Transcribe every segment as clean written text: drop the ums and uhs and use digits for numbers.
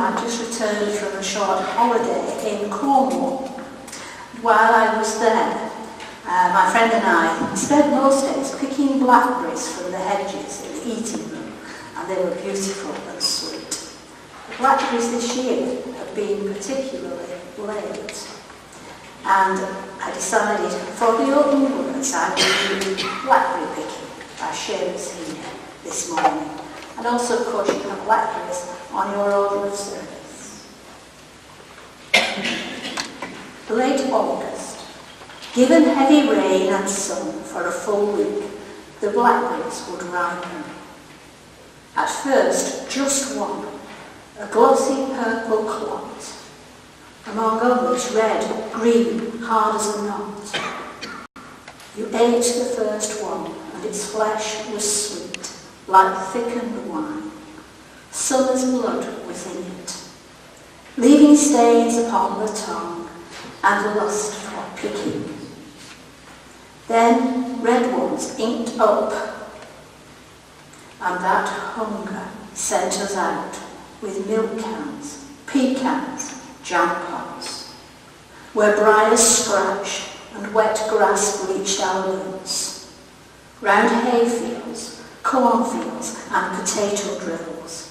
I'd just returned from a short holiday in Cornwall. While I was there, my friend and I spent most days picking blackberries from the hedges and eating them, and they were beautiful and sweet. The blackberries this year have been particularly late, and I decided for the open words I would do blackberry picking by Seamus here this morning. And also, of course, you have blackberries on your order of service. Late August. Given heavy rain and sun for a full week, the blackberries would ripen. At first, just one, a glossy purple clot. Among others, red, green, hard as a knot. You ate the first one, and its flesh was sweet, like thickened wine. Summer's blood within it, leaving stains upon the tongue and a lust for picking. Then red ones inked up, and that hunger sent us out with milk cans, pecans, jam pots, where briars scratched and wet grass bleached our limbs, round hayfields, cornfields and potato drills.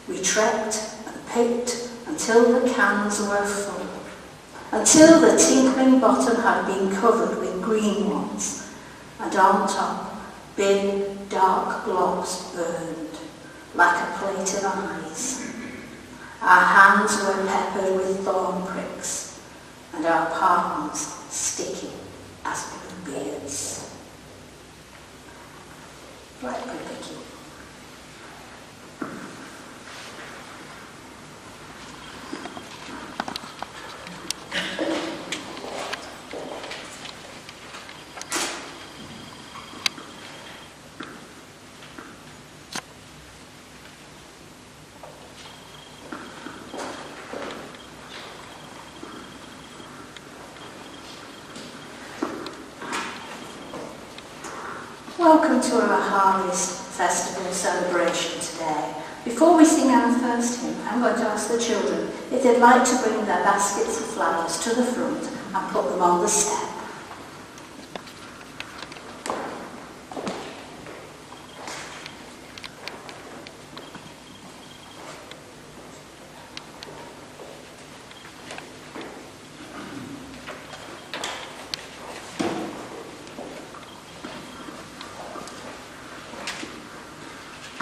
We trekked and picked until the cans were full, until the tinkling bottom had been covered with green ones, and on top big dark blobs burned like a plate of eyes. Our hands were peppered with thorn pricks, and our palms sticky as blue beards. Blackberry picking. Welcome to our Harvest Festival celebration today. Before we sing our first hymn, I'm going to ask the children if they'd like to bring their baskets of flowers to the front and put them on the step.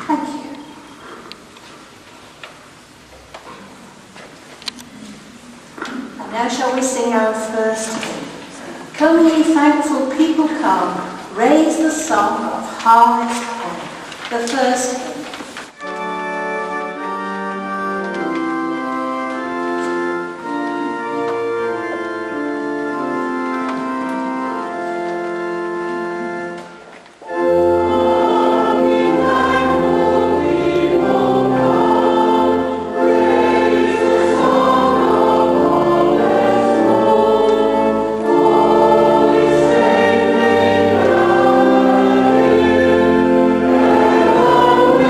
Thank you. And now shall we sing our first hymn. Come ye thankful people come, raise the song of harvest home. The first hymn. Amen.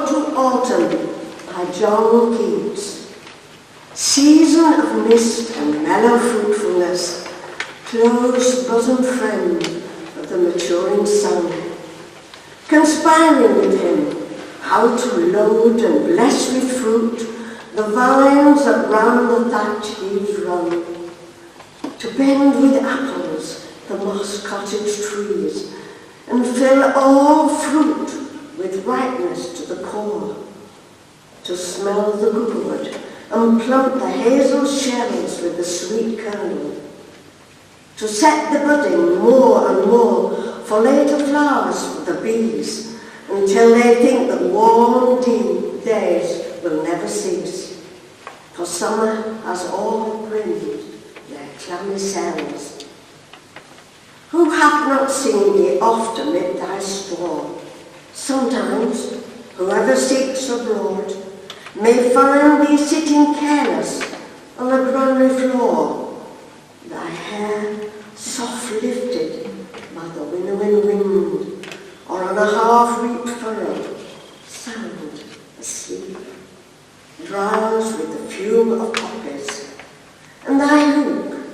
to Autumn by John Keats. Season of mist and mellow fruitfulness, close bosom friend of the maturing sun, conspiring with him how to load and bless with fruit the vines that round the thatch eaves run, to bend with apples the moss cottage trees, and fill all fruit with ripeness to the core, to smell the gourd and plump the hazel shells with the sweet kernel, to set the budding more and more for later flowers for the bees, until they think that warm days will never cease, for summer has all brimmed their clammy cells. Who hath not seen thee oft amid thy store? Sometimes, whoever seeks abroad may find thee sitting careless on a granary floor, thy hair soft lifted by the winnowing wind, or on a half-reaped furrow, sound asleep, drowse with the fume of poppies, and thy hoop,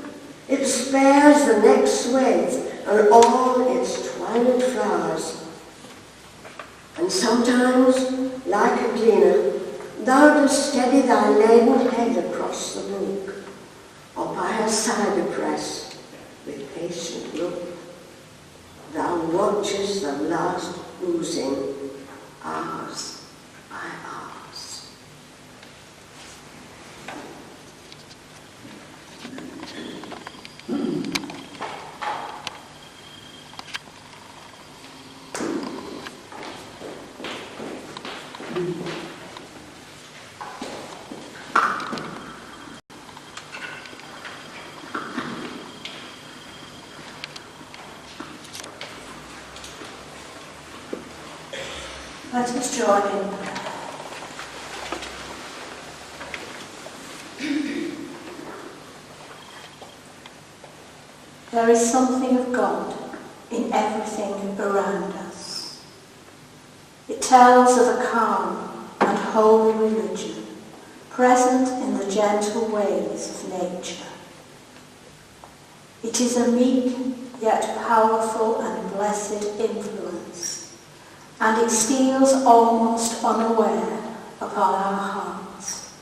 it spares the next swathe and all its twined flowers. And sometimes, like a gleaner, thou dost steady thy laden head across the brook, or by her cider press with patient look. Thou watchest the last oozing, hours by hours. Let us join in prayer. There is something of God in everything around us. It tells of a calm and holy religion present in the gentle ways of nature. It is a meek yet powerful and blessed influence, and it steals almost unaware upon our hearts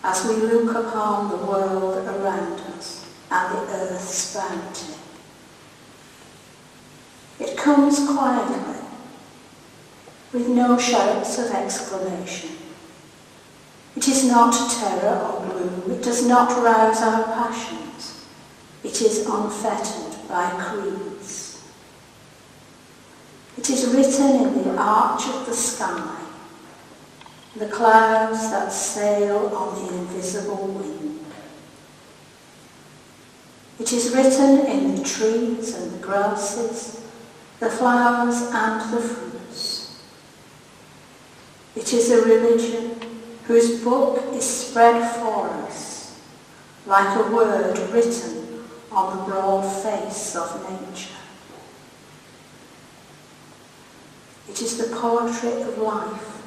as we look upon the world around us and the earth's bounty. It comes quietly, with no shouts of exclamation. It is not terror or gloom. It does not rouse our passions. It is unfettered by creeds. It is written in the arch of the sky, the clouds that sail on the invisible wind. It is written in the trees and the grasses, the flowers and the fruits. It is a religion whose book is spread for us like a word written on the broad face of nature. It is the poetry of life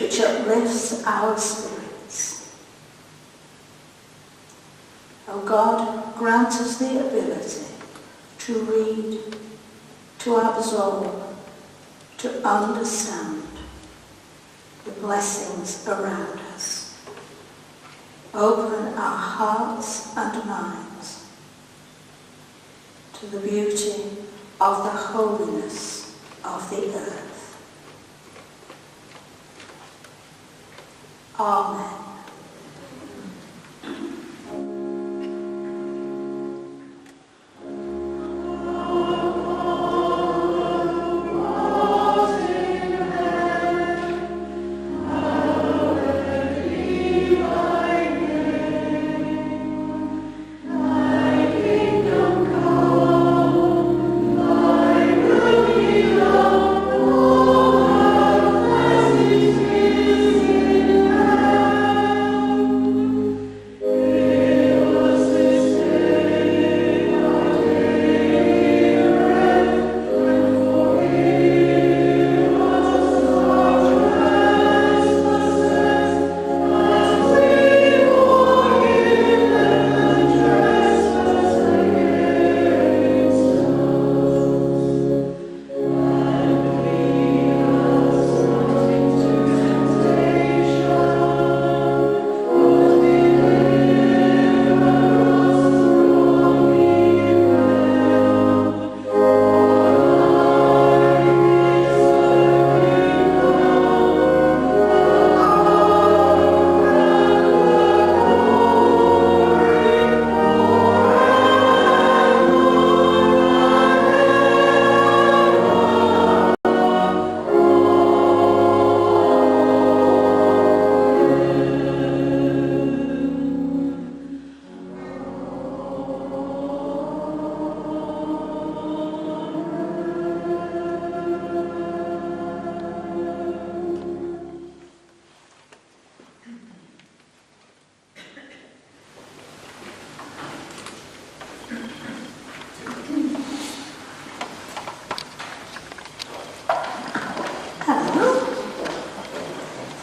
which uplifts our spirits. O God, grant us the ability to read, to absorb, to understand the blessings around us. Open our hearts and minds to the beauty of the holiness of the earth. Amen.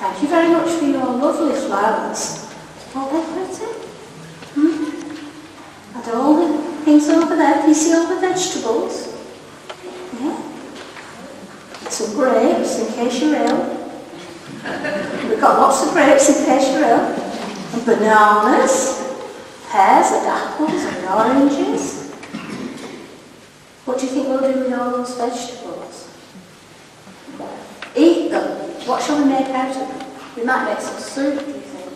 Thank you very much for your lovely flowers. Aren't they pretty? And all the things over there, can you see all the vegetables? Yeah. Some grapes, in case you're ill. We've got lots of grapes in case you're ill. And bananas, pears and apples and oranges. What do you think we'll do with all those vegetables? Eat them. What shall we make out of them? We might make some soup, do you think?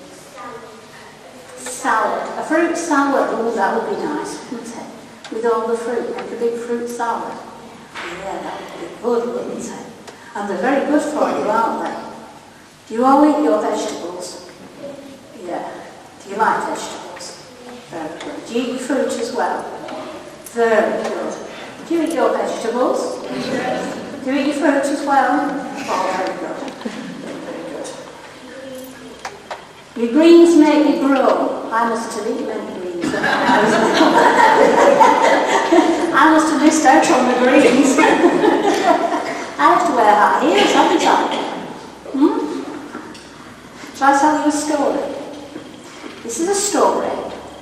Salad. A fruit salad. Oh, that would be nice, wouldn't it? With all the fruit. Make a big fruit salad. Yeah, that would be good, wouldn't it? And they're very good for you, aren't they? Do you all eat your vegetables? Yeah. Do you like vegetables? Very good. Do you eat fruit as well? Very good. Do you eat your vegetables? Do you eat your fruit as well? Oh, very good. Very good. Your greens make you grow. I must have eaten many greens. I must have missed out on the greens. I have to wear high heels, haven't I? Shall I tell you a story? This is a story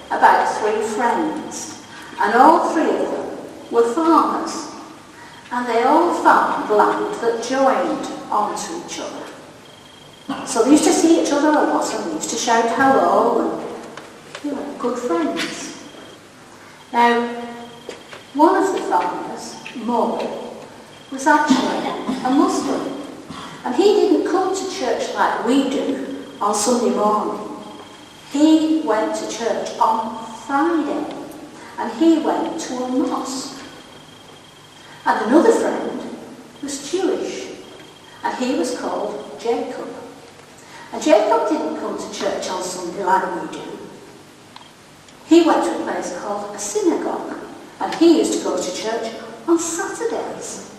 about 3 friends, and all 3 of them were farmers, and they all farmed land that joined onto each other. So they used to see each other a lot, and they used to shout hello, and good friends. Now, one of the farmers, Mo, was actually a Muslim, and he didn't come to church like we do on Sunday morning. He went to church on Friday, and he went to a mosque. And another friend was Jewish, and he was called Jacob. And Jacob didn't come to church on Sunday like we do. He went to a place called a synagogue, and he used to go to church on Saturdays.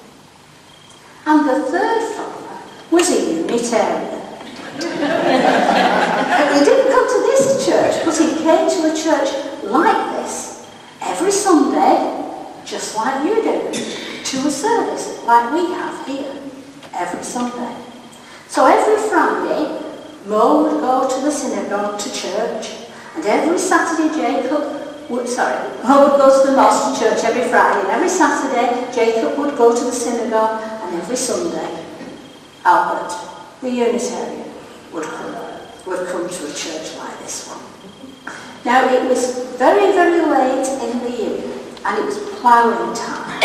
And the third farmer was a Unitarian. He didn't come to this church, but he came to a church like this every Sunday, just like you do, to a service like we have here every Sunday. So every Friday, Mo would go to the synagogue to church, and every Saturday Mo would go to the mosque to church every Friday, and every Saturday Jacob would go to the synagogue, and every Sunday Albert, the Unitarian, would come to a church like this one. Now it was very, very late in the year, and it was ploughing time,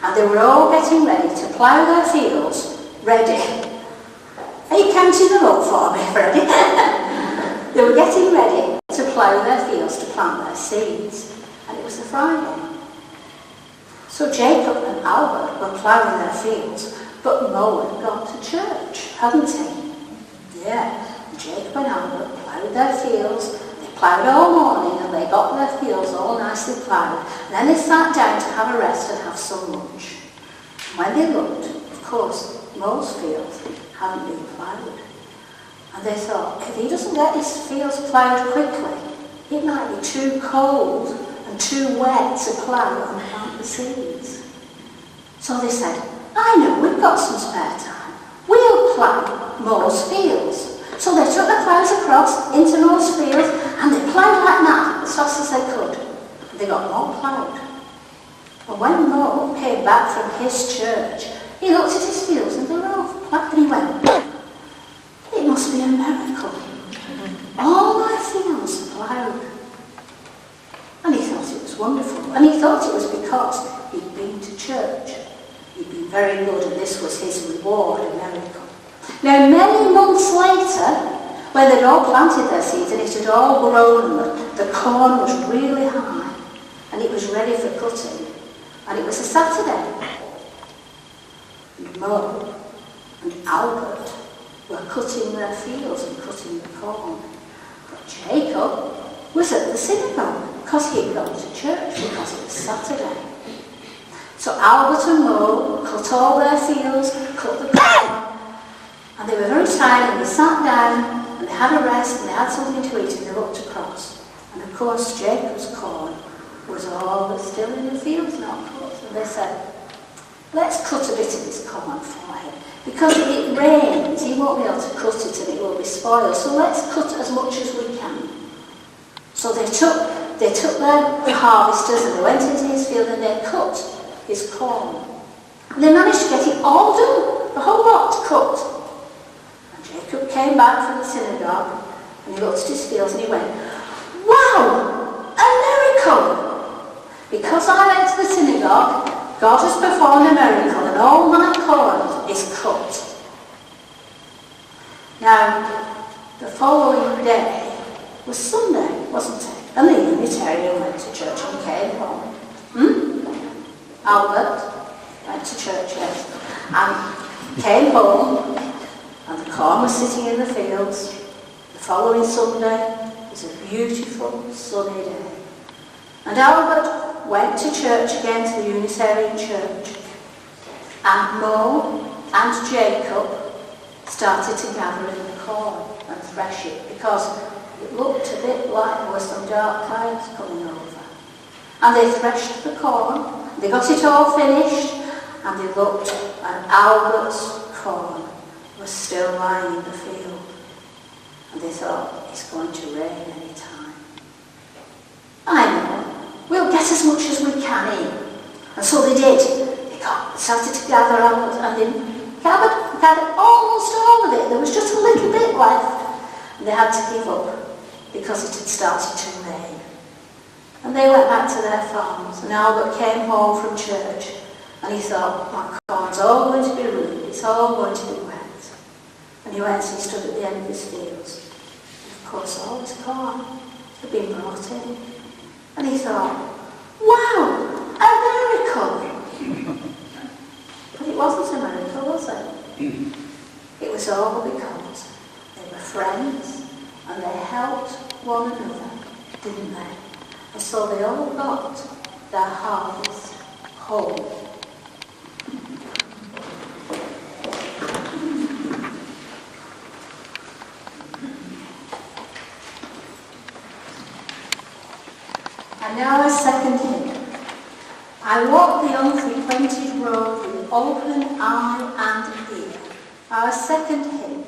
and they were all getting ready to plough their fields, ready. Are you counting them up for me, Freddie? They were getting ready to plough their fields to plant their seeds, and it was a Friday. So Jacob and Albert were ploughing their fields, but Mo had gone to church, hadn't he? Yeah, Jacob and Albert ploughed their fields. They ploughed all morning, and they got their fields all nicely ploughed. And then they sat down to have a rest and have some lunch. When they looked, of course, Mo's field hadn't been ploughed. And they thought, if he doesn't get his fields ploughed quickly, it might be too cold and too wet to plough and plant the seeds. So they said, I know, we've got some spare time. We'll plough Mo's fields. So they took the ploughs across into Mo's fields, and they ploughed like that as fast as they could. And they got more ploughed. And when Mo came back from his church, he looked at his fields, and they were all ploughed, and he went, it must be a miracle. All my fields are ploughed. And he thought it was wonderful. And he thought it was because he'd been to church. He'd been very good, and this was his reward, a miracle. Now, many months later, when they'd all planted their seeds and it had all grown, and the corn was really high, and it was ready for cutting, and it was a Saturday, and Mo and Albert were cutting their fields and cutting the corn. But Jacob was at the synagogue because he'd gone to church because it was Saturday. So Albert and Mo cut all their fields, cut the corn, and they were very tired, and they sat down, and they had a rest, and they had something to eat, and they looked across. And of course, Jacob's corn was all still in the fields, not cut. And they said, let's cut a bit of this corn for him. Because if it rains, he won't be able to cut it and it will be spoiled. So let's cut as much as we can. So they took the harvesters and they went into his field and they cut his corn. And they managed to get it all done, the whole lot cut. And Jacob came back from the synagogue and he looked at his fields and he went, wow, a miracle! Because I went to the synagogue, God has performed a miracle and all my corn is cut. Now, the following day was Sunday, wasn't it? And the Unitarian went to church and came home. Albert went to church, yes, and came home, and the corn was sitting in the fields. The following Sunday was a beautiful sunny day. And Albert went to church again, to the Unitarian church, and Mo and Jacob started to gather in the corn and thresh it, because it looked a bit like there were some dark clouds coming over. And they threshed the corn, they got it all finished, and they looked, and Albert's corn was still lying in the field. And they thought, it's going to rain any time. I know, we'll get as much as we can in. And so they did. They started to gather Albert, and they gathered almost all of it. There was just a little bit left. And they had to give up because it had started to rain. And they went back to their farms, and Albert came home from church, and he thought, my corn's all going to be ruined, it's all going to be wet. And he went and he stood at the end of his fields. And of course all his corn had been brought in. And he thought, wow, a miracle! But it wasn't a miracle, was it? It was all because they were friends and they helped one another, didn't they? And so they all got their harvest home. And now our second hymn. I walk the unfrequented road with open eye and ear. Our second hymn.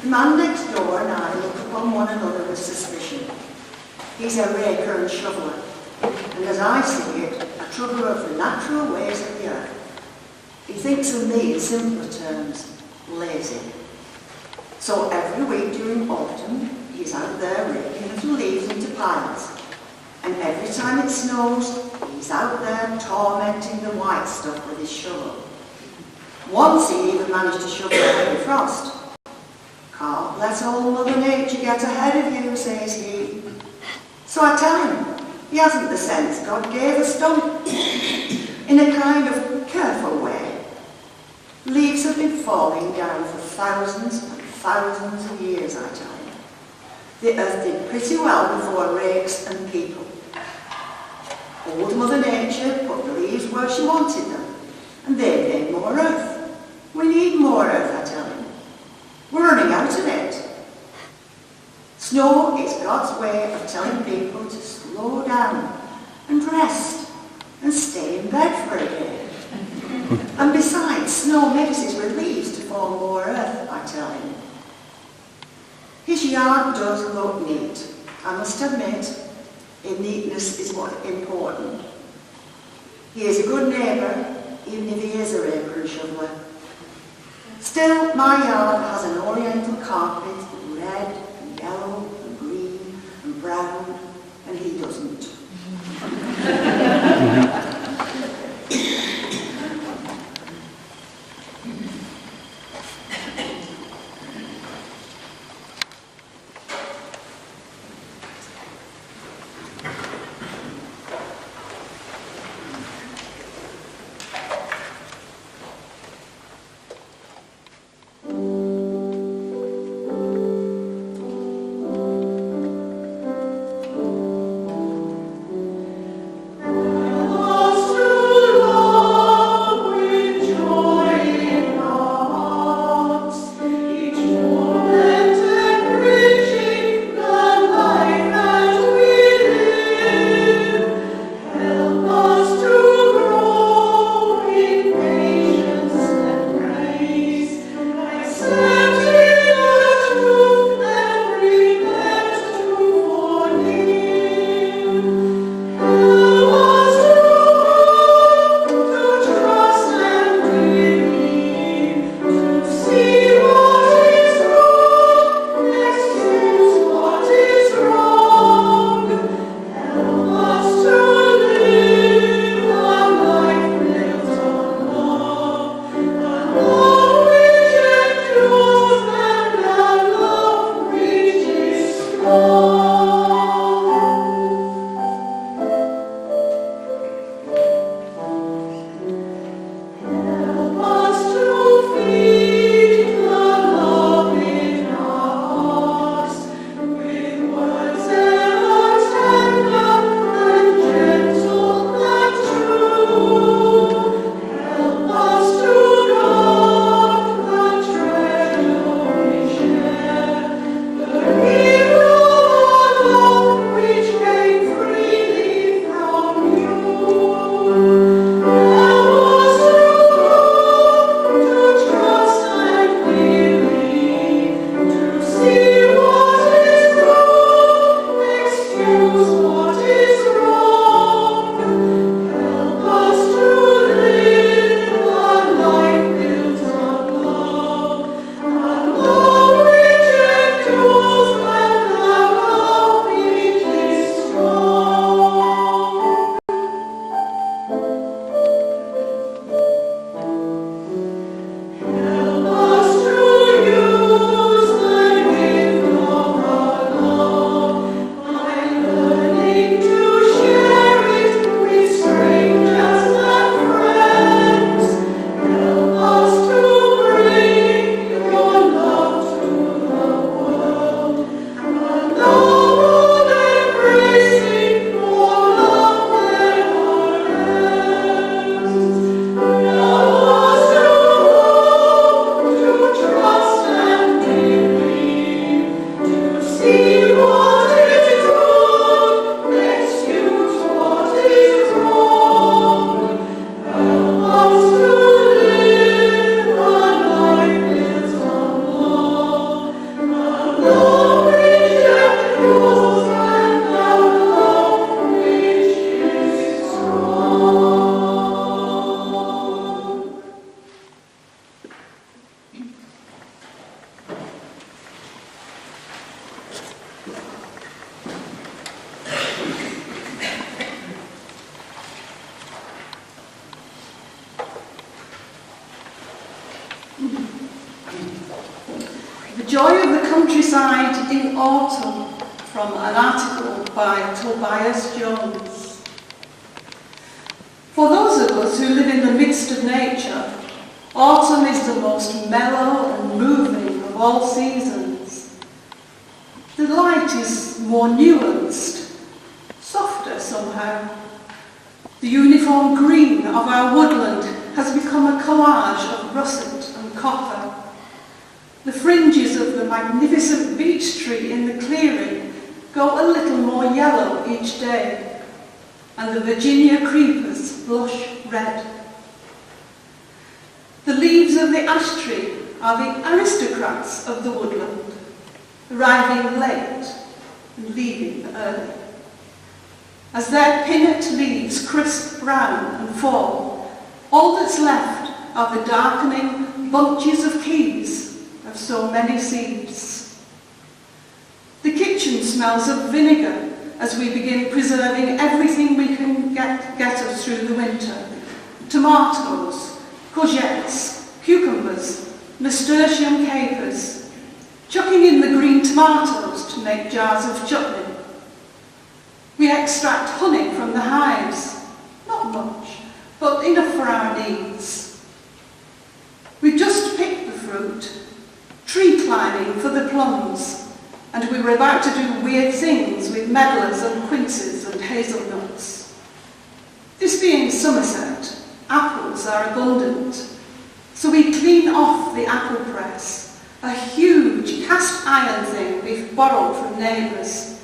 The man next door and I look upon one another with suspicion. He's a raker and shoveler. and as I see it, a troubler of the natural ways of the earth. He thinks of me in simpler terms, lazy. So every week during autumn, he's out there raking little leaves into piles. And every time it snows, he's out there tormenting the white stuff with his shovel. Once he even managed to shovel a heavy frost. "Can't let old Mother Nature get ahead of you," says he. So I tell him, he hasn't the sense God gave a stump. In a kind of careful way. Leaves have been falling down for thousands and thousands of years, I tell him. The earth did pretty well before rakes and people. Old Mother Nature put the leaves where she wanted them, and they made more earth. We need more earth, I tell him. We're running out of it. Snow is God's way of telling people to slow down and rest and stay in bed for a day. And besides, snow mixes with leaves to form more earth, I tell him. His yard does look neat, I must admit. Neatness is what's important. He is a good neighbour, even if he is a raker and shoveler. Still, my yard has an oriental carpet, red and yellow and green and brown, and he doesn't. joy of the countryside in autumn, from an article by Tobias Jones. For those of us who live in the midst of nature, autumn is the most mellow and moving of all seasons. The light is more nuanced, softer somehow. The uniform green of our woodland has become a collage of russet and copper. The fringes of the magnificent beech tree in the clearing go a little more yellow each day, and the Virginia creepers blush red. The leaves of the ash tree are the aristocrats of the woodland, arriving late and leaving early. As their pinnate leaves crisp brown and fall, all that's left are the darkening bunches of keys of so many seeds. The kitchen smells of vinegar as we begin preserving everything we can get us through the winter. Tomatoes, courgettes, cucumbers, nasturtium capers, chucking in the green tomatoes to make jars of chutney. We extract honey from the hives, not much, but enough for our needs. We've just picked the fruit, tree climbing for the plums, and we were about to do weird things with medlars and quinces and hazelnuts. This being Somerset, apples are abundant, so we clean off the apple press, a huge cast iron thing we've borrowed from neighbours.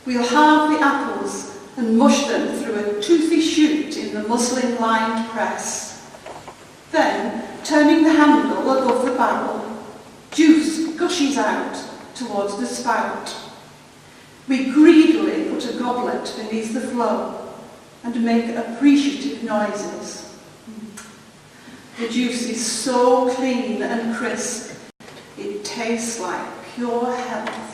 We'll halve the apples and mush them through a toothy chute in the muslin-lined press. Then, turning the handle above the barrel, juice gushes out towards the spout. We greedily put a goblet beneath the flow and make appreciative noises. The juice is so clean and crisp, it tastes like pure health.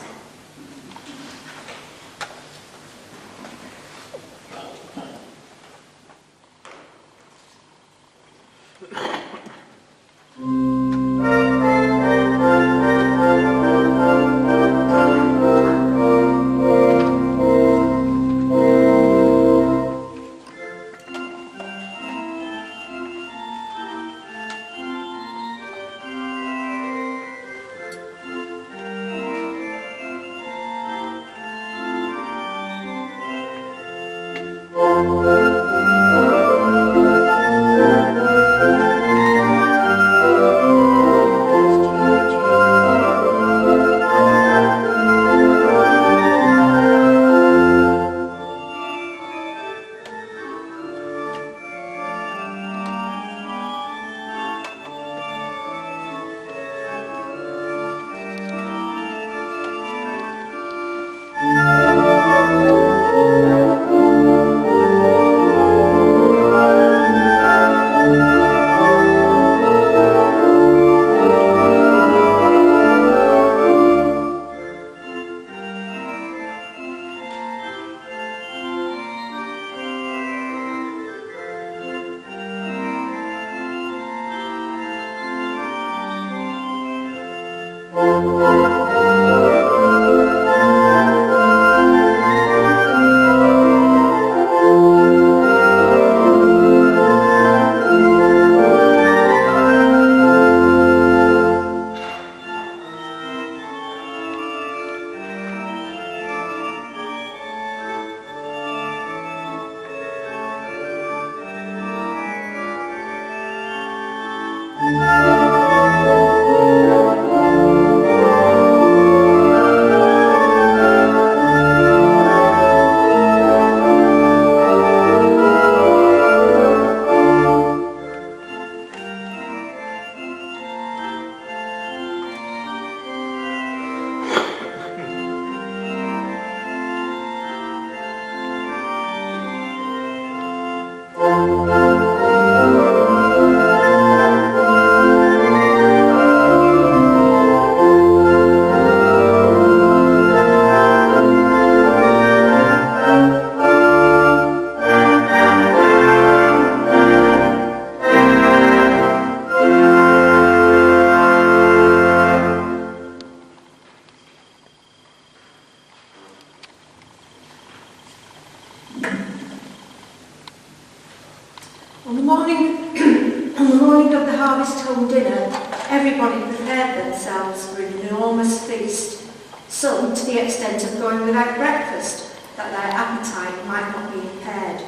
Before the harvest home dinner, everybody prepared themselves for an enormous feast, some to the extent of going without breakfast, that their appetite might not be impaired.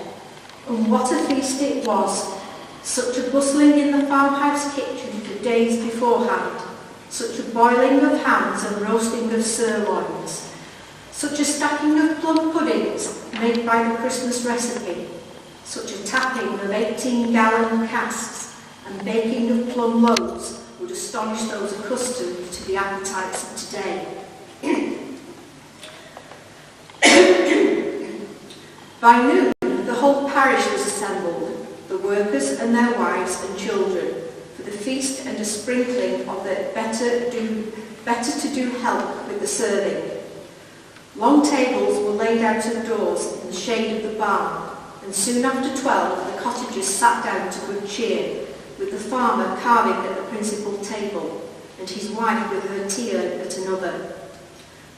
And what a feast it was! Such a bustling in the farmhouse kitchen for days beforehand, such a boiling of hams and roasting of sirloins, such a stacking of plum puddings made by the Christmas recipe, such a tapping of 18-gallon casks and baking of plum loaves would astonish those accustomed to the appetites of today. By noon, the whole parish was assembled, the workers and their wives and children, for the feast and a sprinkling of the better-to-do help with the serving. Long tables were laid out of doors in the shade of the barn, and soon after 12 the cottagers sat down to good cheer, with the farmer carving at the principal table, and his wife with her tea urn at another.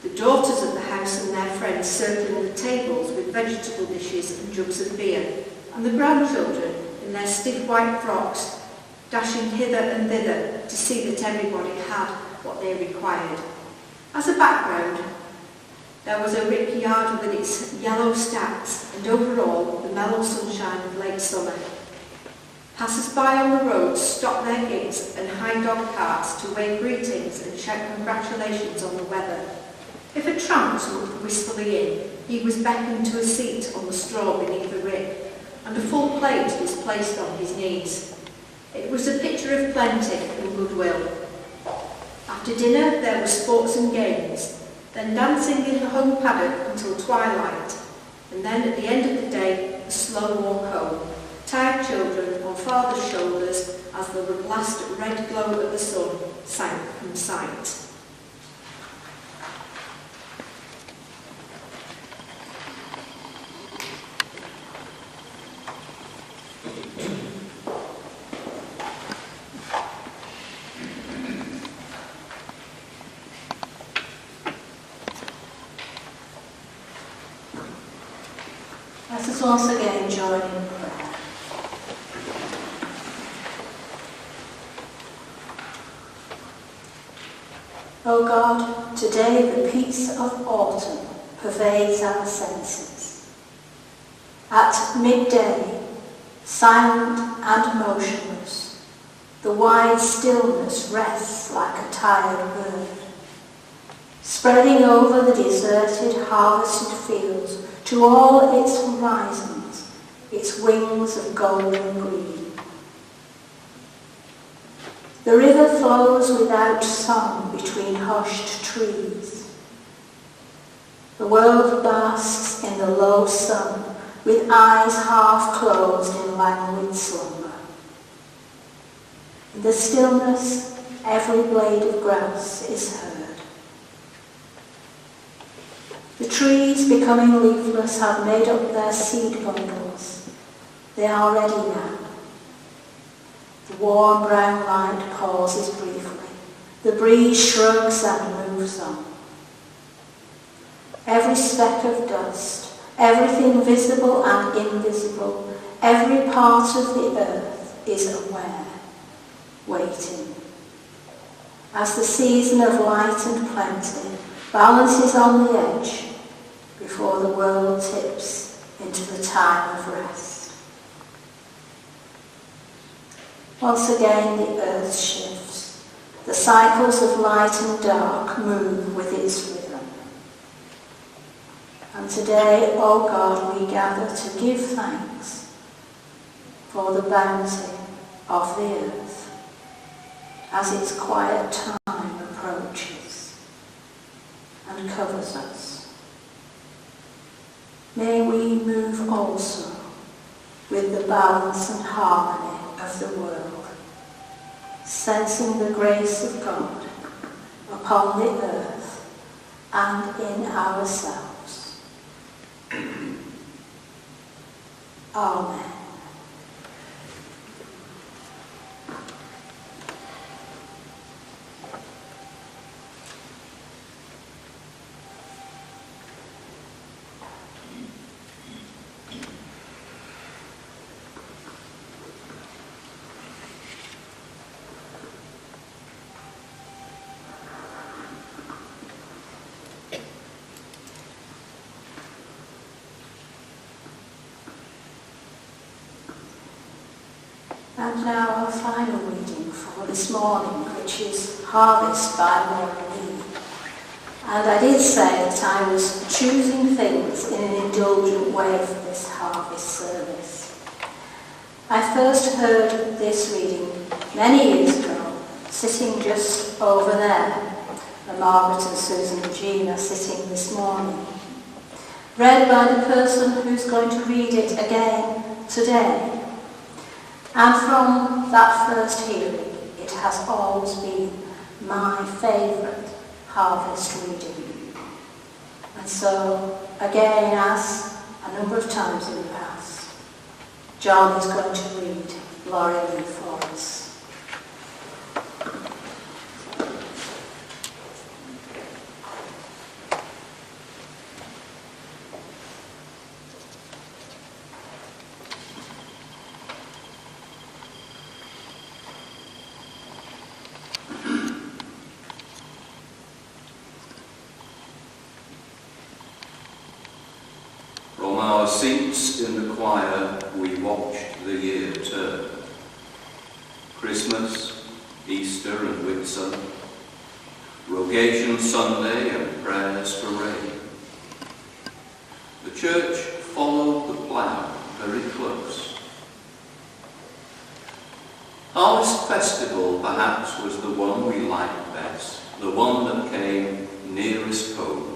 The daughters of the house and their friends circling the tables with vegetable dishes and jugs of beer, and the grandchildren in their stiff white frocks, dashing hither and thither to see that everybody had what they required. As a background, there was a rick yard with its yellow stacks, and over all the mellow sunshine of late summer. Passers-by on the roads stopped their gigs and high dog carts to wave greetings and shout congratulations on the weather. If a tramp looked wistfully in, he was beckoned to a seat on the straw beneath the rick, and a full plate was placed on his knees. It was a picture of plenty and goodwill. After dinner there were sports and games, then dancing in the home paddock until twilight, and then at the end of the day a slow walk home, tired children on father's shoulders as the last red glow of the sun sank from sight. Let us once again join in prayer. O God, today the peace of autumn pervades our senses. At midday, silent and motionless, the wide stillness rests like a tired bird. Spreading over the deserted, harvested fields to all its horizons, its wings of golden green. The river flows without song between hushed trees. The world basks in the low sun with eyes half closed in languid slumber. In the stillness, every blade of grass is heard. The trees, becoming leafless, have made up their seed bundles. They are ready now. The warm brown light pauses briefly. The breeze shrugs and moves on. Every speck of dust, everything visible and invisible, every part of the earth is aware, waiting. As the season of light and plenty balances on the edge before the world tips into the time of rest. Once again the earth shifts. The cycles of light and dark move with its rhythm. And today, O God, we gather to give thanks for the bounty of the earth as its quiet time approaches and covers us. May we move also with the balance and harmony of the world, sensing the grace of God upon the earth and in ourselves. Amen. And now our final reading for this morning, which is Harvest by Maureen Lee. And I did say that I was choosing things in an indulgent way for this harvest service. I first heard this reading many years ago, sitting just over there, and Margaret and Susan and Jean are sitting this morning. Read by the person who's going to read it again today. And from that first hearing, it has always been my favourite harvest reading. And so, again, as a number of times in the past, John is going to read Laurie Lee for us. Seats in the choir, we watched the year turn. Christmas, Easter and Whitsun, Rogation Sunday and prayers for rain. The church followed the plough very close. Harvest Festival perhaps was the one we liked best, the one that came nearest home.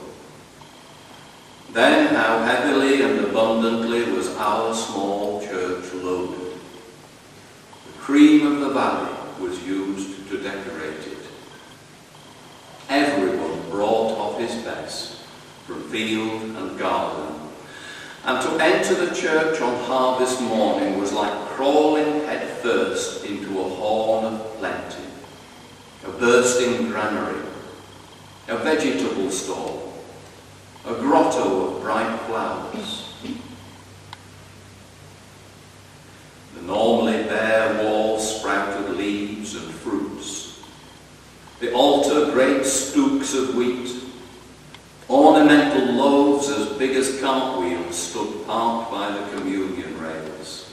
Then how heavily and abundantly was our small church loaded. The cream of the valley was used to decorate it. Everyone brought of his best, from field and garden, and to enter the church on harvest morning was like crawling head first into a horn of plenty, a bursting granary, a vegetable stall, a grotto of bright flowers. The normally bare walls sprouted leaves and fruits. The altar great stooks of wheat. Ornamental loaves as big as cartwheels stood parked by the communion rails.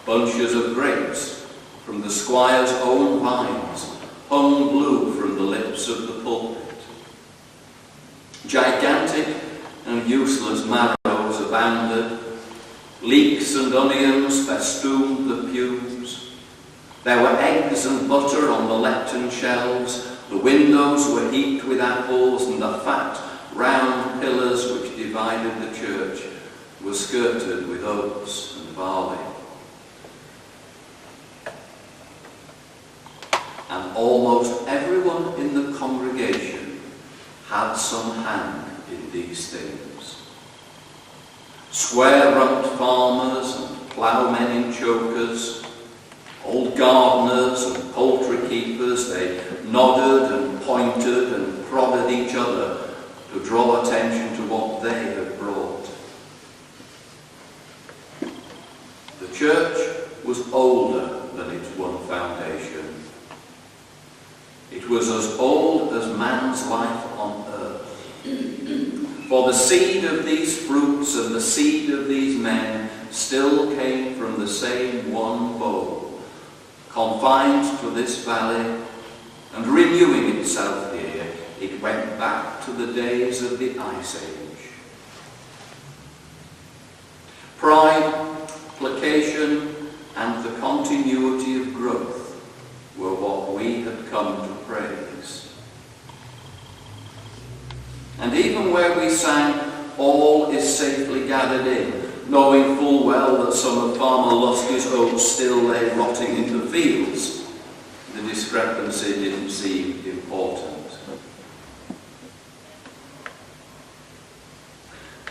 Bunches of grapes from the squire's own vines hung blue from the lips of the pulpit. Gigantic and useless marrows abounded. Leeks and onions festooned the pews. There were eggs and butter on the lectern shelves. The windows were heaped with apples, and the fat, round pillars which divided the church were skirted with oats and barley. And almost everyone in the congregation had some hand in these things. Square-rumped farmers and ploughmen in chokers, old gardeners and poultry keepers, they nodded and pointed and prodded each other to draw attention to what they had brought. The church was older than its one foundation. It was as old as man's life on earth. For the seed of these fruits and the seed of these men still came from the same one bowl, confined to this valley, and renewing itself here, it went back to the days of the Ice Age. Pride, placation, and the continuity of growth were what we had come to praise. And even where we sang, "All is safely gathered in," knowing full well that some of Farmer Luskey's oats still lay rotting in the fields, the discrepancy didn't seem important.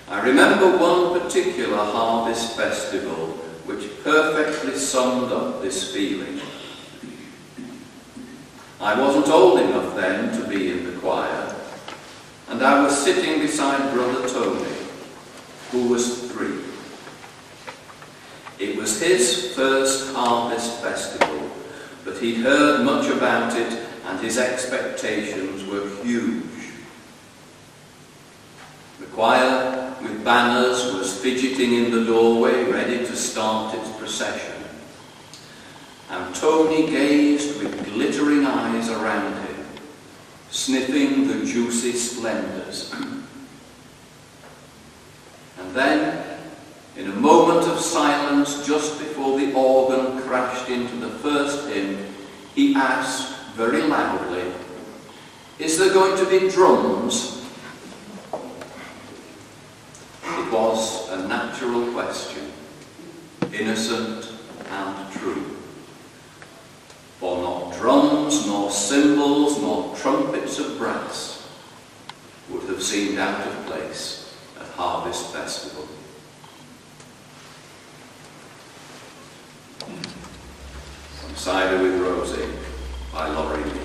I remember one particular harvest festival which perfectly summed up this feeling. I wasn't old enough then to be in the choir, and I was sitting beside Brother Tony, who was 3. It was his first harvest festival, but he'd heard much about it and his expectations were huge. The choir with banners, was fidgeting in the doorway, ready to start its procession. And Tony gazed with glittering eyes around him, sniffing the juicy splendours. And then, in a moment of silence just before the organ crashed into the first hymn, he asked very loudly, "Is there going to be drums?" It was a natural question, innocent and true. For not drums, nor cymbals, nor trumpets of brass would have seemed out of place at Harvest Festival. From Cider with Rosie by Laurie Lee.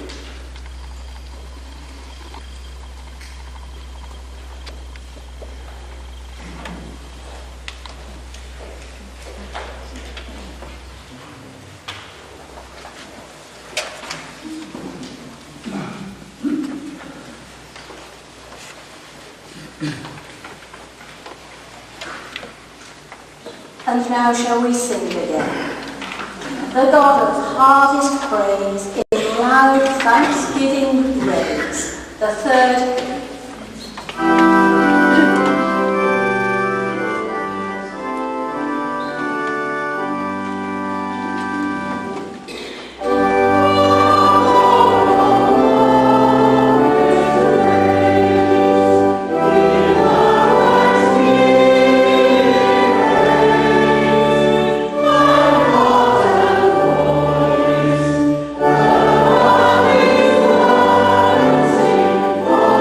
And now shall we sing again. The God of hardest praise, in loud thanksgiving raise, the third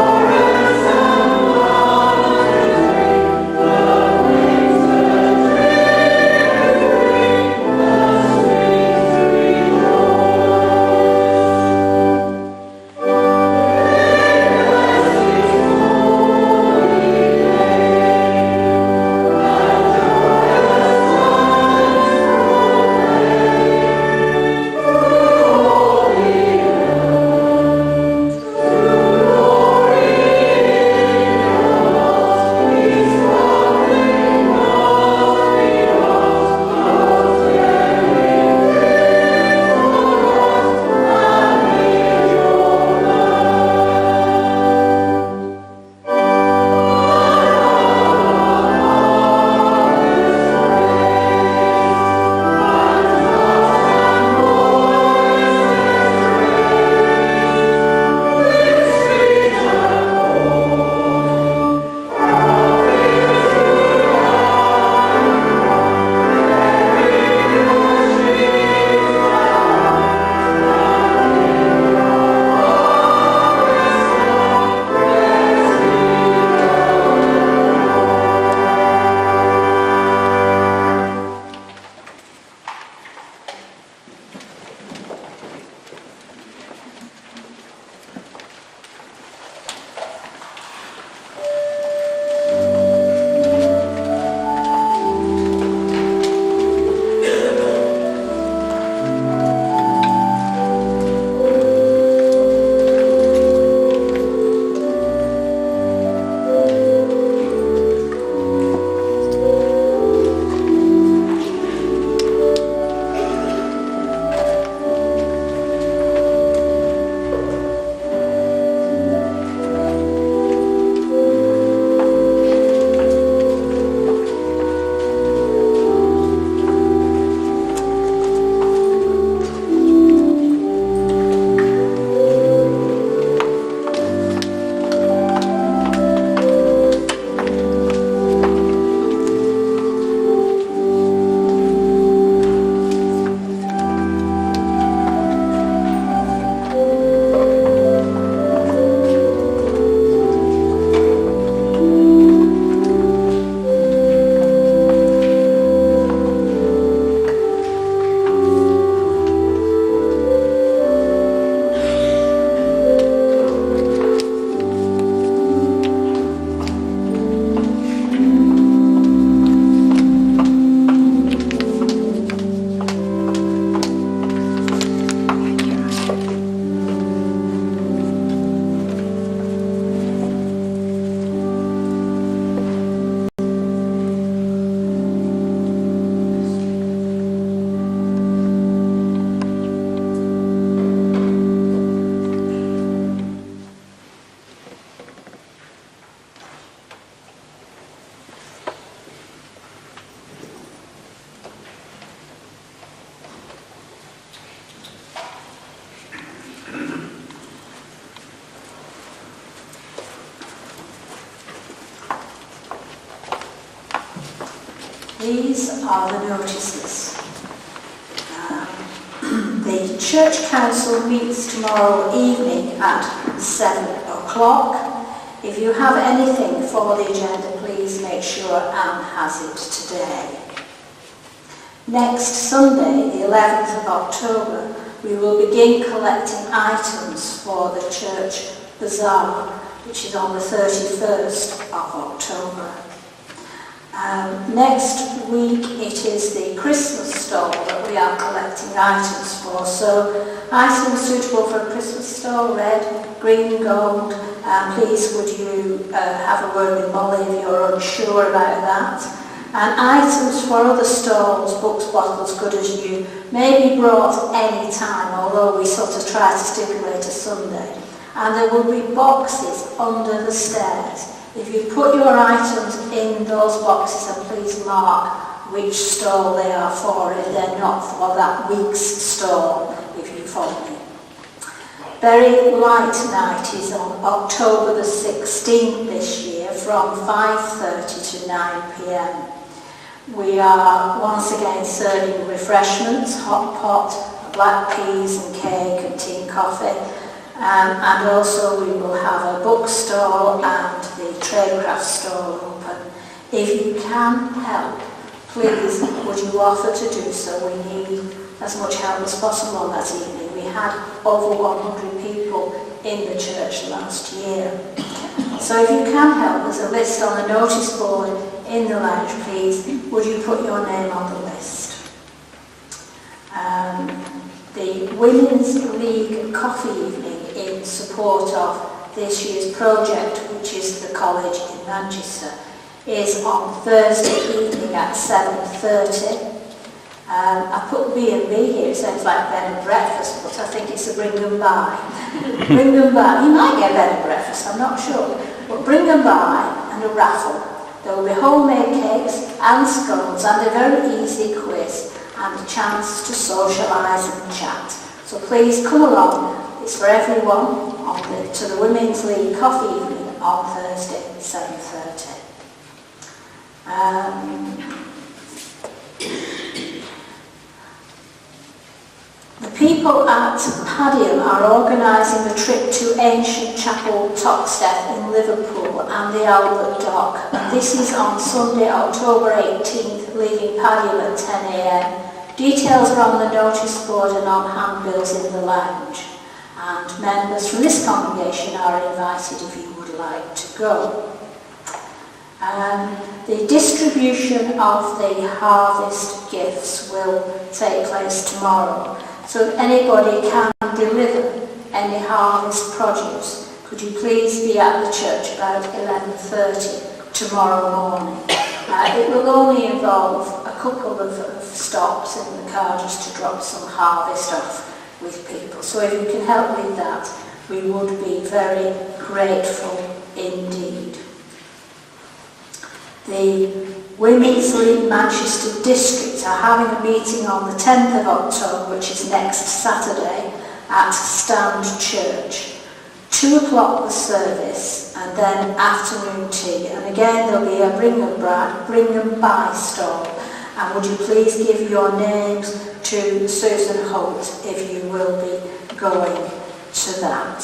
Forever. These are the notices. The Church Council meets tomorrow evening at 7 o'clock. If you have anything for the agenda, please make sure Anne has it today. Next Sunday, the 11th of October, we will begin collecting items for the church bazaar, which is on the 31st of October. Next week it is the Christmas stall that we are collecting items for. So items suitable for a Christmas stall, red, green, gold. Please would you have a word with Molly if you're unsure about that. And items for other stalls, books, bottles, good as new, may be brought any time, although we sort of try to stipulate a Sunday. And there will be boxes under the stairs. If you put your items in those boxes, and please mark which stall they are for if they're not for that week's stall, if you follow me. Very Light Night is on October the 16th this year from 5:30 to 9 p.m. We are once again serving refreshments, hot pot, black peas and cake and tea and coffee. And also we will have a bookstall and the tradecraft stall open. If you can help, please would you offer to do so? We need as much help as possible on that evening. We had over 100 people in the church last year. So if you can help, there's a list on the notice board in the lounge, please. Would you put your name on the list? The Women's League Coffee Evening in support of this year's project, which is the college in Manchester, is on Thursday evening at 7:30. I put B&B here, it sounds like bed and breakfast, but I think it's a bring them by. Bring them by. You might get bed and breakfast, I'm not sure. But bring them by and a raffle. There will be homemade cakes and scones and a very easy quiz and a chance to socialise and chat. So please come along. It's for everyone to the Women's League Coffee Evening on Thursday, 7:30. The people at Padiham are organising a trip to Ancient Chapel Toxteth in Liverpool and the Albert Dock. And this is on Sunday, October 18th, leaving Padiham at 10 a.m. Details are on the notice board and on handbills in the lounge. And members from this congregation are invited if you would like to go. The distribution of the harvest gifts will take place tomorrow. So if anybody can deliver any harvest produce, could you please be at the church about 11:30 tomorrow morning? It will only involve a couple of stops in the car just to drop some harvest off with people. So if you can help with that, we would be very grateful indeed. The Women's League Manchester District are having a meeting on the 10th of October, which is next Saturday, at Stand Church. 2 o'clock the service, and then afternoon tea. And again, there'll be a bring them by stall. And would you please give your names to Susan Holt if you will be going to that.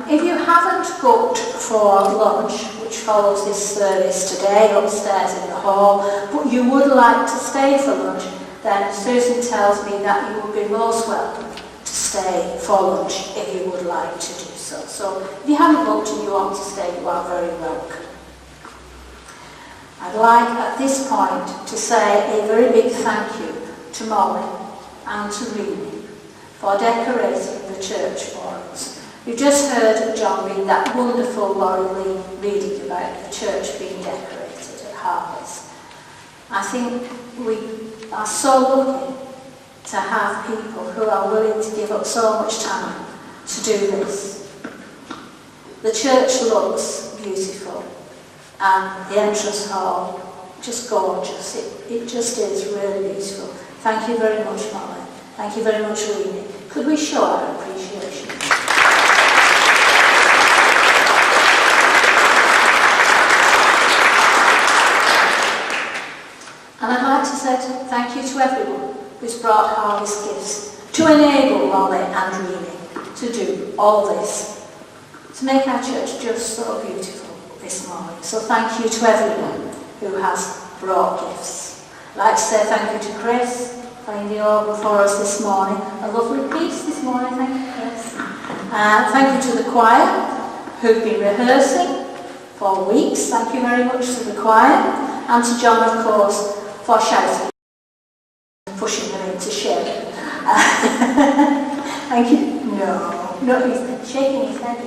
If you haven't booked for lunch, which follows this service today upstairs in the hall, but you would like to stay for lunch, then Susan tells me that you will be most welcome to stay for lunch if you would like to do so. So if you haven't booked and you want to stay, you are very welcome. I'd like at this point to say a very big thank you to Molly and to Rini for decorating the church for us. We've just heard John read that wonderful Laurie Lee reading about the church being decorated at Harvest. I think we are so lucky to have people who are willing to give up so much time to do this. The church looks beautiful and the entrance hall just gorgeous. It just is really beautiful. Thank you very much, Molly. Thank you very much, Rini. Could we show our appreciation? thank you to everyone who's brought harvest gifts to enable Molly and Reenie to do all this, to make our church just so beautiful this morning. So thank you to everyone who has brought gifts. I'd like to say thank you to Chris, playing the organ for us this morning. A lovely piece this morning, thank you, Chris. Thank you to the choir, who've been rehearsing for weeks. Thank you very much to the choir. And to John, of course, for shouting and pushing them into shape. Thank you. No, he's shaking his head.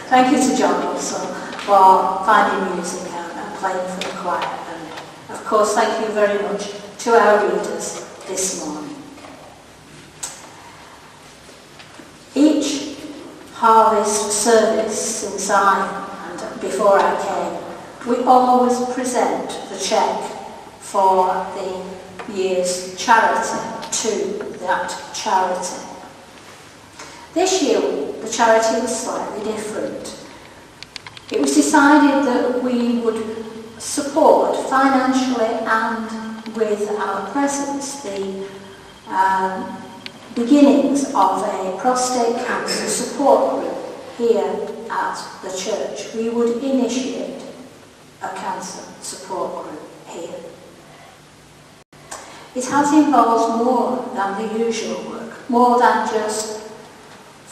Thank you to John also for finding music and playing for the choir. And of course, thank you very much to our readers this morning. Each harvest service since and before I came, we always present the cheque for the year's charity to that charity. This year, the charity was slightly different. It was decided that we would support financially and with our presence the beginnings of a prostate cancer support group here at the church. We would initiate a cancer support group here. It has involved more than the usual work, more than just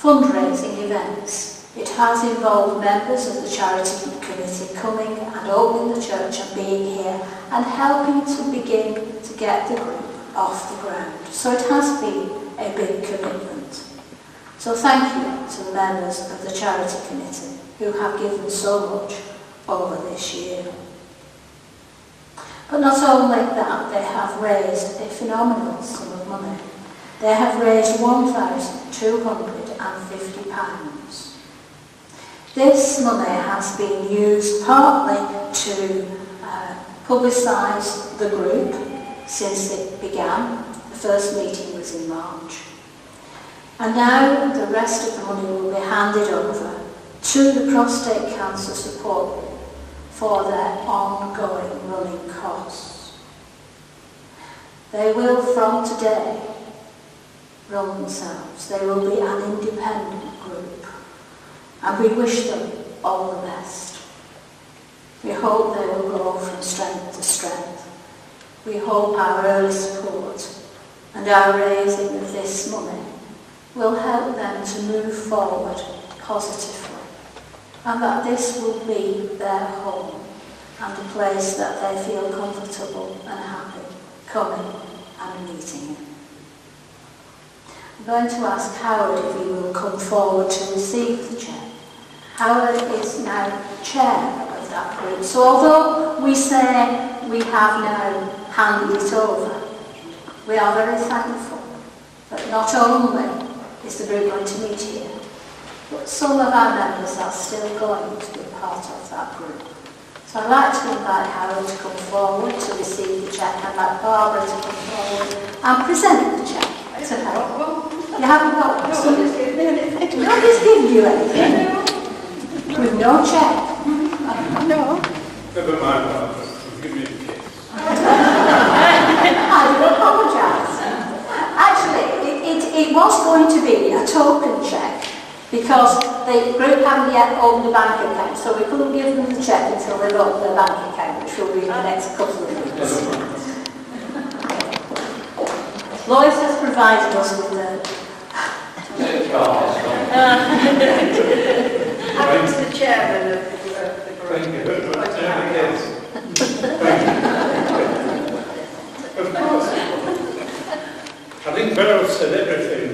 fundraising events. It has involved members of the charity committee coming and opening the church and being here and helping to begin to get the group off the ground. So it has been a big commitment. So thank you to the members of the charity committee who have given so much over this year. But not only that, they have raised a phenomenal sum of money. They have raised £1,250. This money has been used partly to publicise the group since it began. The first meeting was in March. And now the rest of the money will be handed over to the prostate cancer support group for their ongoing running costs. They will from today run themselves. They will be an independent group. And we wish them all the best. We hope they will go from strength to strength. We hope our early support and our raising of this money will help them to move forward positively, and that this will be their home and a place that they feel comfortable and happy coming and meeting in. I'm going to ask Howard if he will come forward to receive the cheque. Howard is now chair of that group, so although we say we have now handed it over, we are very thankful that not only is the group going to meet here, but some of our members are still going to be part of that group. So I'd like to invite Howard to come forward to receive the cheque. I'd like Barbara to come forward and present the cheque to her. You haven't got one? Nobody's given you anything? With no cheque? No. Never mind, Barbara. Give me a kiss. I do apologise. Actually, it was going to be a token cheque because the group hadn't yet opened a bank account, so we couldn't give them the cheque until they'd opened their bank account, which will be in the next couple of weeks. Lois has provided us with the... I'm the chairman of the group. Thank you very much. Yes. Of course. I think Beryl said everything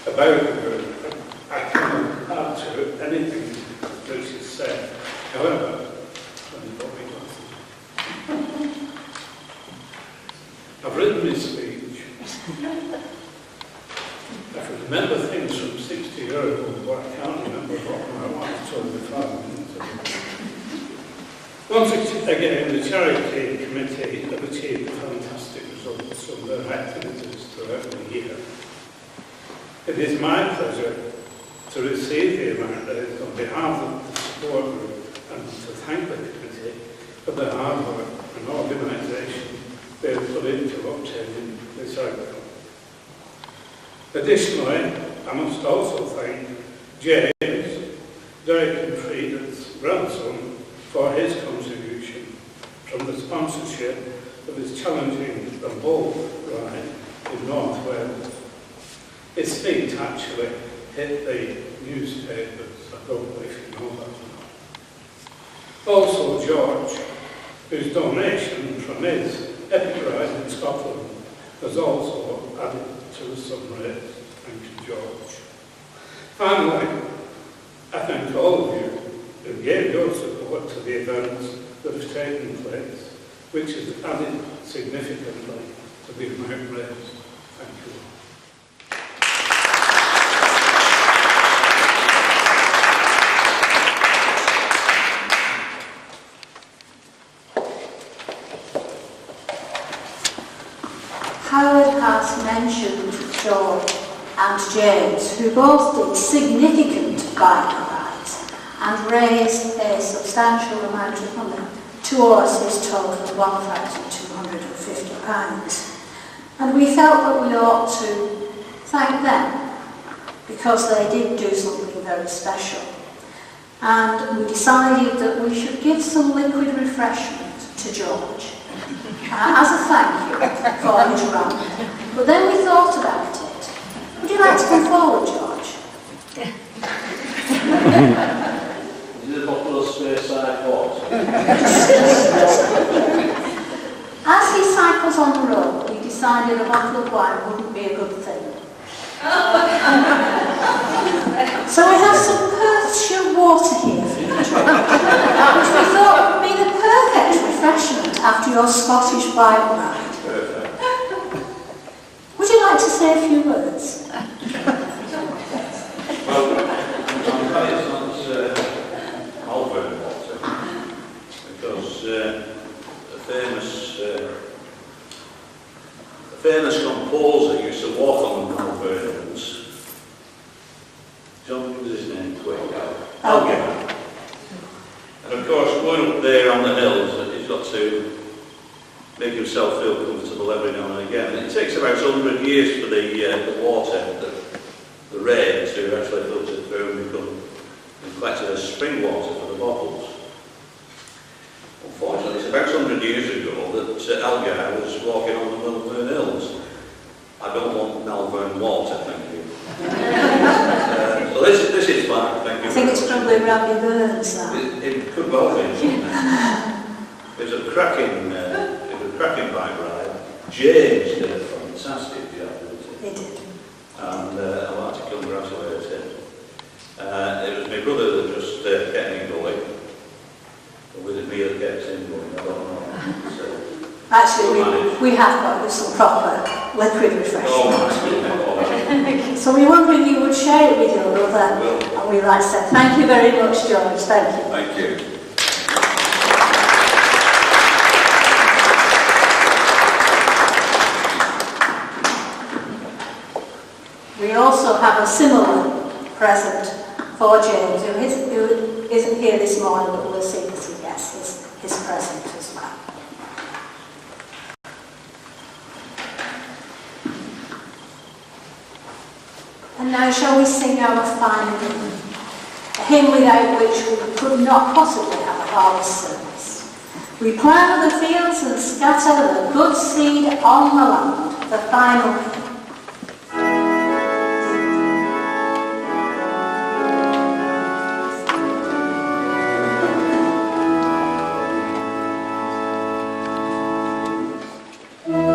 about the group. I cannot add to anything that she said. However, let me put my glasses. I've written this speech. I can remember things from 60 years ago, but I can't remember what my wife told me 5 minutes ago. Once again, the charity committee have achieved fantastic results from their activities throughout the year. It is my pleasure to receive the amount raised on behalf of the support group and to thank the committee for their hard work and organisation they have put into obtaining this outcome. Additionally, I must also thank James, Derek and Frieda's grandson, for his contribution from the sponsorship of his challenging and bold ride in North Wales. His feet actually hit the newspapers. I don't know if you know that or not. Also George, whose donation from his epic ride in Scotland has also added to the sunrays. Thank you, George. Finally, I thank all of you who gave your support to the events that have taken place, which has added significantly to the amount raised. Thank you. Howard has mentioned George and James, who both did significant bike rides and raised a substantial amount of money towards his total of £1,250. And we felt that we ought to thank them because they did do something very special. And we decided that we should give some liquid refreshment to George as a thank you for his ride. But then we thought about it. Would you like to come forward, George? Is it a bottle of Speyside water? As he cycles on the road, we decided a bottle of wine wouldn't be a good thing. So we have some Perthshire water here for you, George, which we thought would be the perfect refreshment after your Scottish bike ride. Perfect. Would you like to say a few words? Well, I'm glad it's not Malvern water, because a famous composer used to walk on the Malvern Hills. John, what was his name? Quick. Algernon. And of course, going up there on the hills, he's got to make himself feel comfortable every now and again. And it takes about 100 years for the water, the rain, to actually filter through and become collected as spring water for the bottles. Unfortunately, it's about 100 years ago that Algar was walking on the Malvern Hills. I don't want Malvern water, thank you. So this is fine, thank you. I think it's probably Robbie Burns now. It could well be. It was a cracking bike ride. James did a fantastic job, didn't he? He did. And I'd like to congratulate him. It was my brother that just kept me going. Or was it me that kept him going? I don't know. So, Actually, we have got some proper liquid refreshment. Oh, So we wondered if you would share it with your brother. And we'd like to say thank you very much, George. Thank you. thank you. We also have a similar present for James, who isn't here this morning, but we'll see if he gets his present as well. And now shall we sing our final hymn, a hymn without which we could not possibly have a harvest service. We plough the fields and scatter the good seed on the land, the final hymn. Thank you.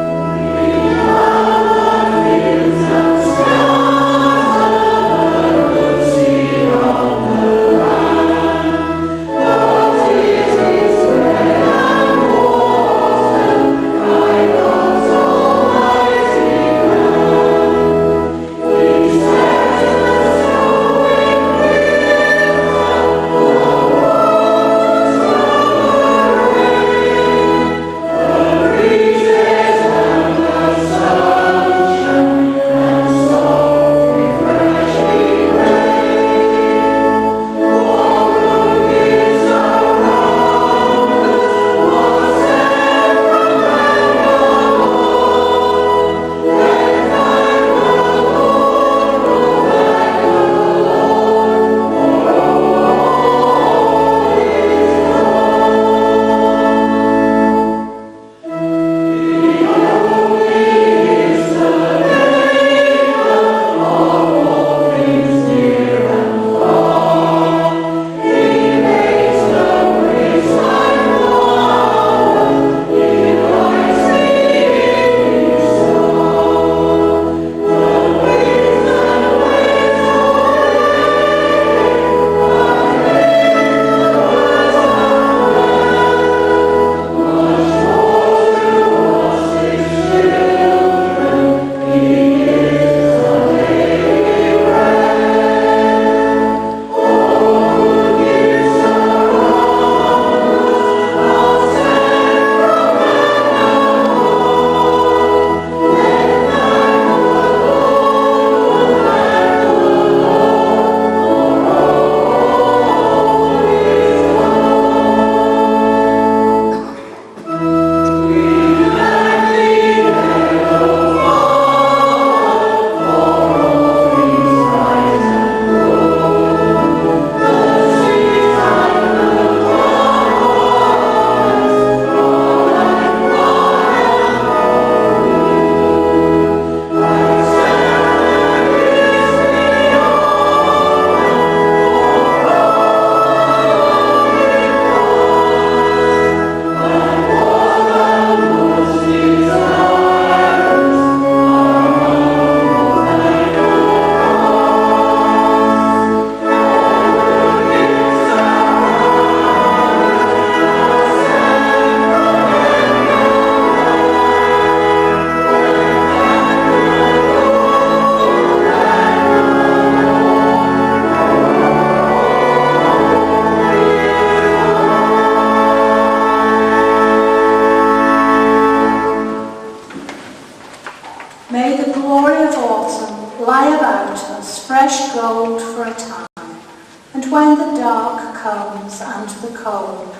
And when the dark comes and the cold,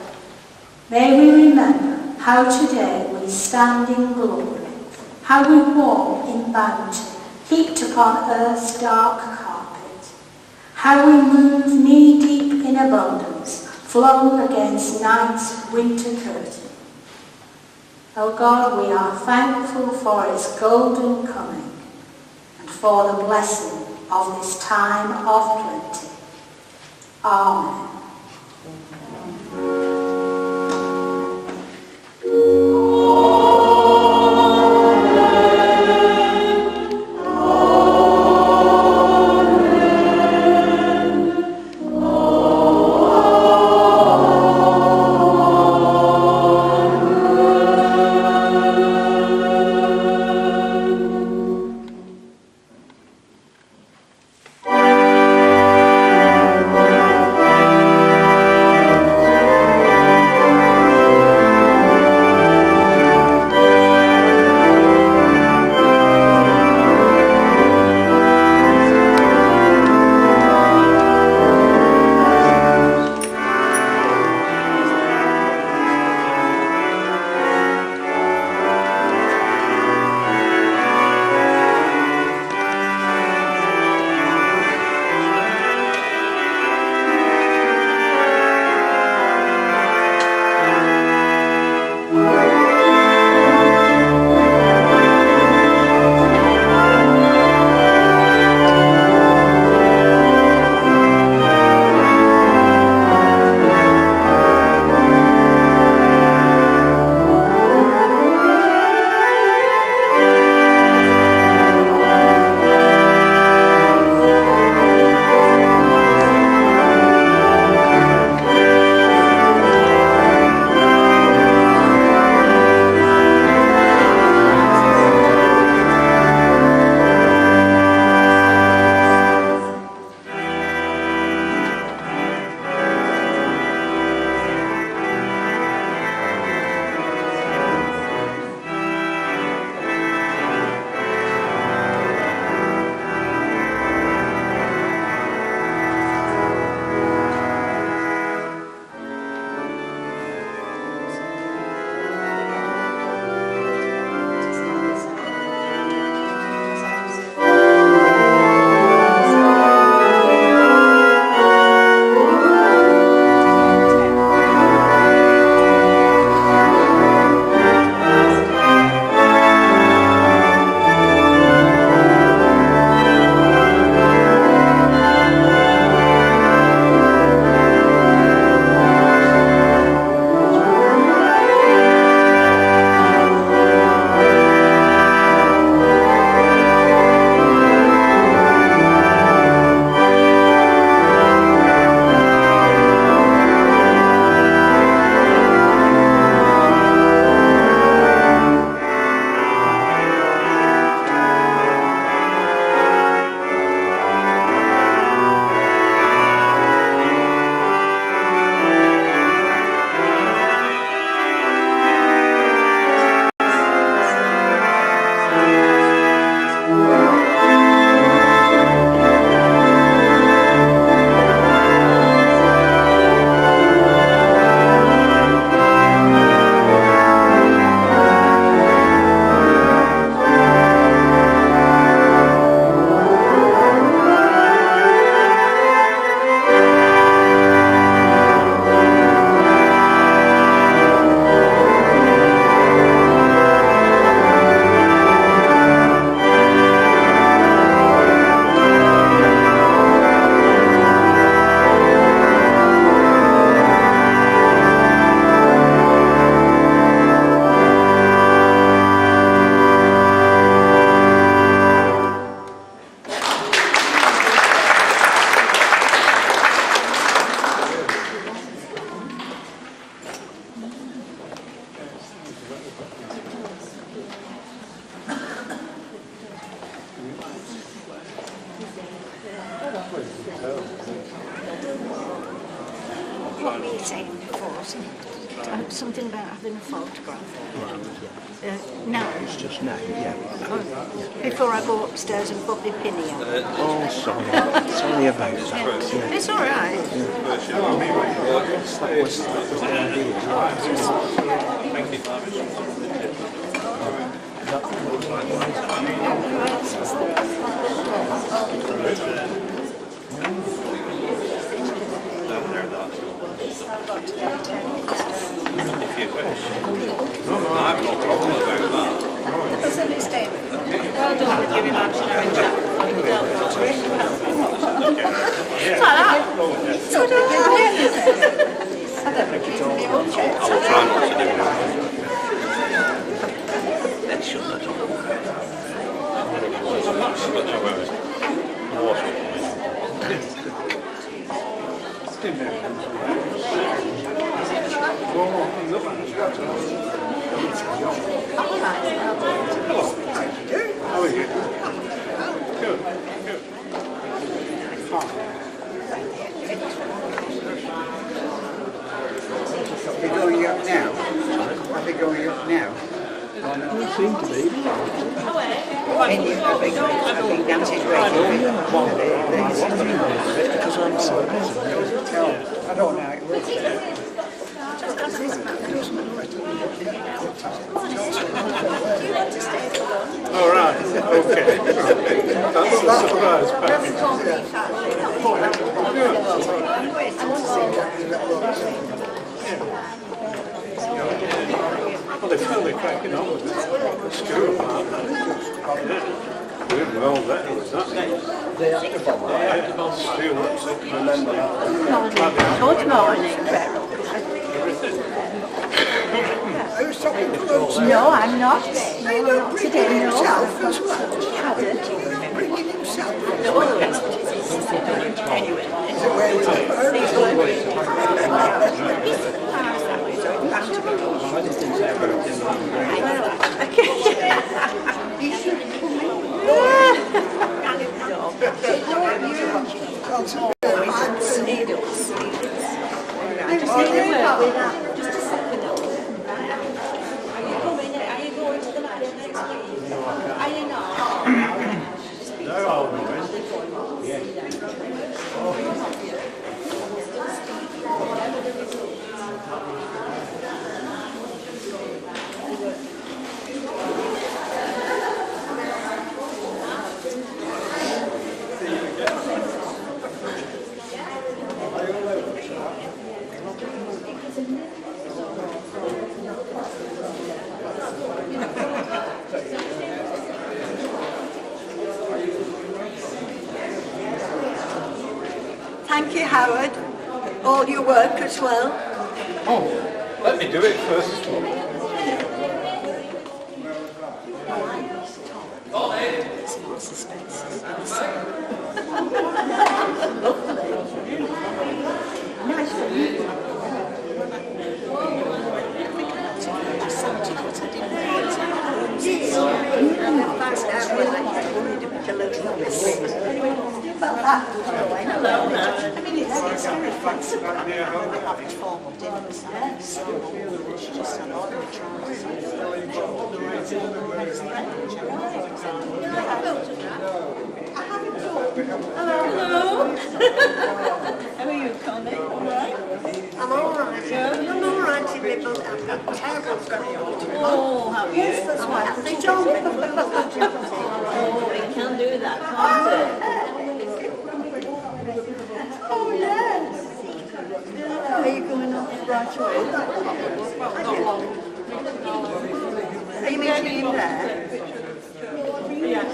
may we remember how today we stand in glory, how we walk in bounty, heaped upon earth's dark carpet, how we move knee-deep in abundance, flung against night's winter curtain. O God, we are thankful for its golden coming and for the blessing of this time of plenty. Amen. What were you saying before, wasn't it? something about having a photograph. Now. It's just now, yeah. Before I go upstairs and put my pinny on. Oh, sorry. Sorry about that. Yeah. It's all right. That was the idea. Thank you. I've no problem about that. Well done with your imaginary chat. So do I. I'll try not to do that. Let's shut that off. How are you? Good. Good. Are they going up now? Are they going up now? They seem to be. Dances regularly. Because I'm so busy. I don't know how it works. All right. Okay. That's a surprise package. Well, they're fairly cracking on with the school, aren't they? Doing well there, is that? Yeah, still up to Good morning, Beryl. Are you talking close? No, I'm not. Are you not bringing himself as well? Bringing himself? Anyway. Is it where he's Thank you, Howard. All your work as well. Oh, let me do it first. How are you, Connie? All right? I'm all right. I'm all right in my book. I've got terrible throat. Oh, have you? That's why I think oh, it can do that, can't it? Oh, yes. Are you going on right away? Are you meeting him there? Yes.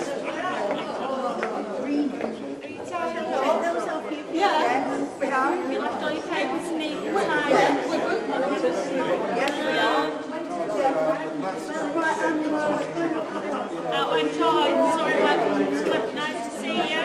Yeah, we are. We left all your papers neat and tidy. Yes, we are. That went on. Sorry about it. Nice to see you.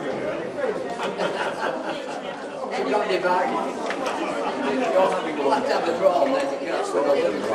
You got the bag. You'll have to have the throttle on there to catch the other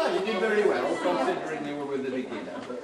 You did very well, considering you were with the beginner. But